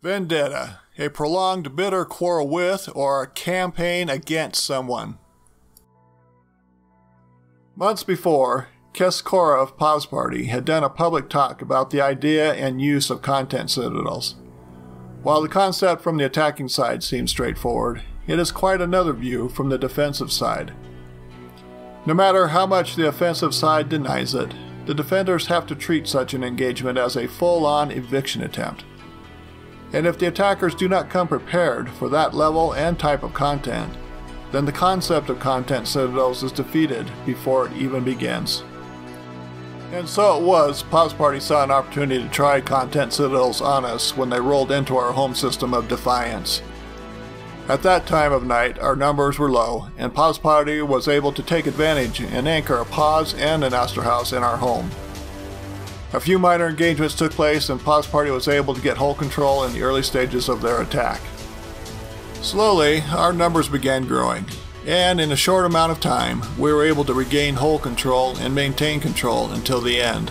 Vendetta, a prolonged bitter quarrel with or a campaign against someone. Months before, Keskora of Pause Party had done a public talk about the idea and use of content citadels. While the concept from the attacking side seems straightforward, it is quite another view from the defensive side. No matter how much the offensive side denies it, the defenders have to treat such an engagement as a full-on eviction attempt. And if the attackers do not come prepared for that level and type of content, then the concept of content citadels is defeated before it even begins. And so it was, Pause Party saw an opportunity to try content citadels on us when they rolled into our home system of Defiance. At that time of night, our numbers were low, and Pause Party was able to take advantage and anchor a pause and an Astor House in our home. A few minor engagements took place, and Pause Party was able to get hull control in the early stages of their attack. Slowly, our numbers began growing, and in a short amount of time, we were able to regain hull control and maintain control until the end.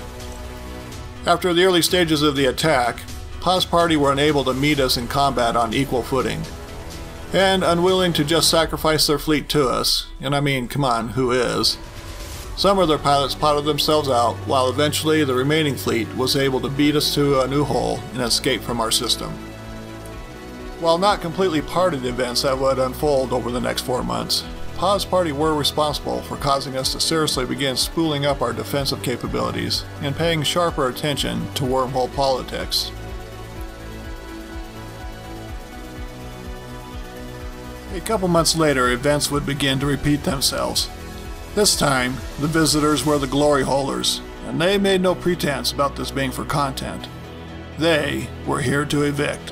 After the early stages of the attack, Pause Party were unable to meet us in combat on equal footing, and unwilling to just sacrifice their fleet to us, and I mean, come on, who is? Some of their pilots potted themselves out, while eventually the remaining fleet was able to beat us to a new hull and escape from our system. While not completely part of the events that would unfold over the next 4 months, Pause Party were responsible for causing us to seriously begin spooling up our defensive capabilities and paying sharper attention to wormhole politics. A couple months later, events would begin to repeat themselves. This time, the visitors were the glory holders, and they made no pretense about this being for content. They were here to evict.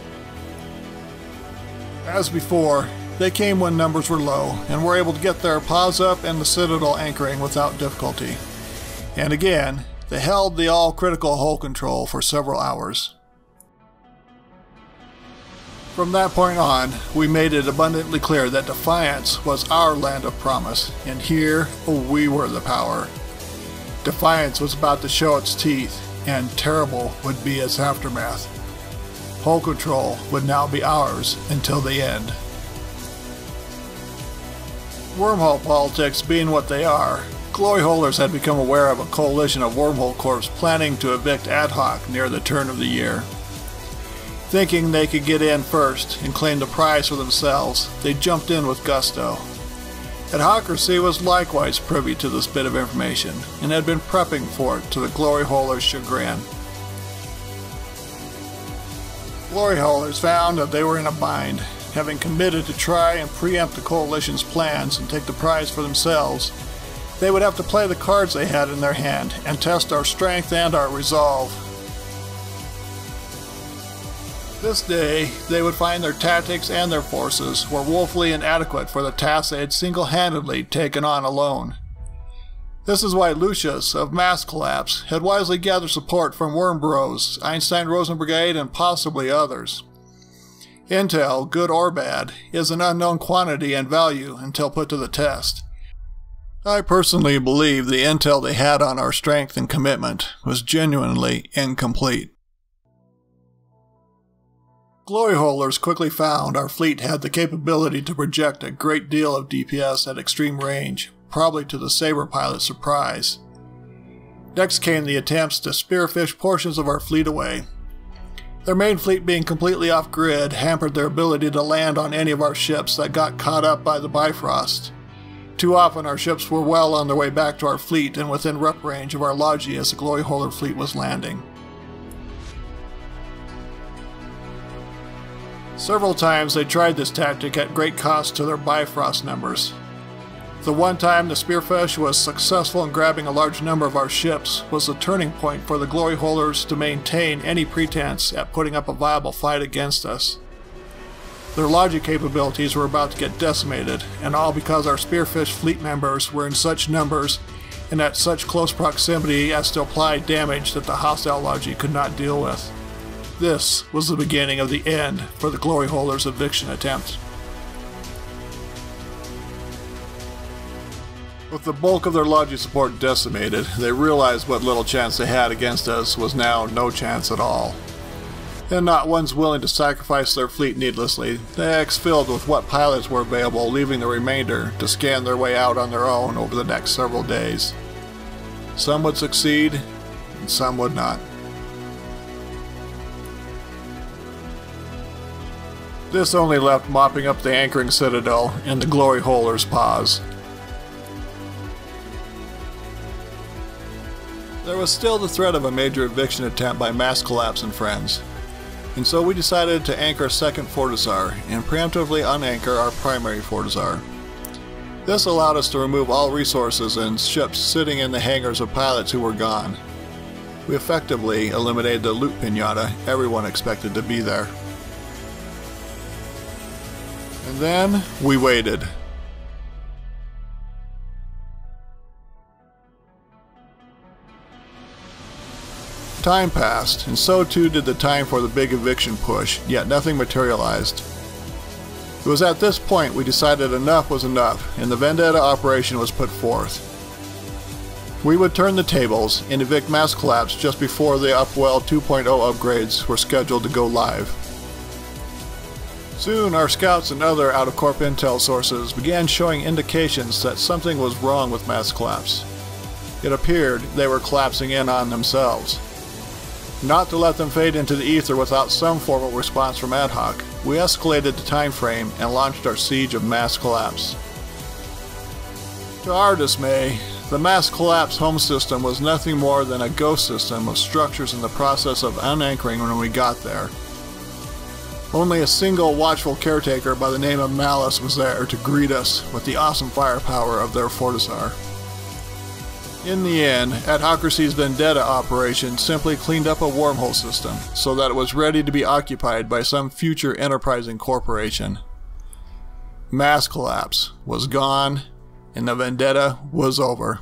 As before, they came when numbers were low, and were able to get their pause up and the citadel anchoring without difficulty. And again, they held the all-critical hull control for several hours. From that point on, we made it abundantly clear that Defiance was our land of promise, and here we were the power. Defiance was about to show its teeth, and terrible would be its aftermath. Hull control would now be ours until the end. Wormhole politics being what they are, glory holders had become aware of a coalition of wormhole corps planning to evict ad hoc near the turn of the year. Thinking they could get in first and claim the prize for themselves, they jumped in with gusto. Adhocracy was likewise privy to this bit of information, and had been prepping for it to the glory holders' chagrin. Glory holders found that they were in a bind, having committed to try and preempt the coalition's plans and take the prize for themselves. They would have to play the cards they had in their hand and test our strength and our resolve. This day, they would find their tactics and their forces were woefully inadequate for the task they had single-handedly taken on alone. This is why Lucius of Mass Collapse had wisely gathered support from Worm Bros, Einstein-Rosen Brigade, and possibly others. Intel, good or bad, is an unknown quantity and value until put to the test. I personally believe the intel they had on our strength and commitment was genuinely incomplete. Glory holders quickly found our fleet had the capability to project a great deal of DPS at extreme range, probably to the Saber pilot's surprise. Next came the attempts to spearfish portions of our fleet away. Their main fleet being completely off-grid hampered their ability to land on any of our ships that got caught up by the Bifrost. Too often our ships were well on their way back to our fleet and within rep range of our Logi as the glory holder fleet was landing. Several times they tried this tactic at great cost to their Bifrost numbers. The one time the spearfish was successful in grabbing a large number of our ships was the turning point for the glory holders to maintain any pretense at putting up a viable fight against us. Their logic capabilities were about to get decimated, and all because our spearfish fleet members were in such numbers and at such close proximity as to apply damage that the hostile logic could not deal with. This was the beginning of the end for the glory holders' eviction attempt. With the bulk of their logic support decimated, they realized what little chance they had against us was now no chance at all. and not one's willing to sacrifice their fleet needlessly. The X filled with what pilots were available, leaving the remainder to scan their way out on their own over the next several days. Some would succeed, and some would not. This only left mopping up the anchoring citadel and the glory holer's paws. There was still the threat of a major eviction attempt by Mass Collapse and friends, and so we decided to anchor a second Fortizar and preemptively unanchor our primary Fortizar. This allowed us to remove all resources and ships sitting in the hangars of pilots who were gone. We effectively eliminated the loot pinata everyone expected to be there. And then we waited. Time passed, and so too did the time for the big eviction push, yet nothing materialized. It was at this point we decided enough was enough, and the Vendetta operation was put forth. We would turn the tables and evict Mass Collapse just before the Upwell 2.0 upgrades were scheduled to go live. Soon our scouts and other out-of-corp intel sources began showing indications that something was wrong with Mass Collapse. It appeared they were collapsing in on themselves. Not to let them fade into the ether without some formal response from Adhoc, we escalated the time frame and launched our siege of Mass Collapse. To our dismay, the Mass Collapse home system was nothing more than a ghost system of structures in the process of unanchoring when we got there. Only a single watchful caretaker by the name of Malice was there to greet us with the awesome firepower of their Fortizar. In the end, Adhocracy's Vendetta operation simply cleaned up a wormhole system so that it was ready to be occupied by some future enterprising corporation. Mass Collapse was gone, and the Vendetta was over.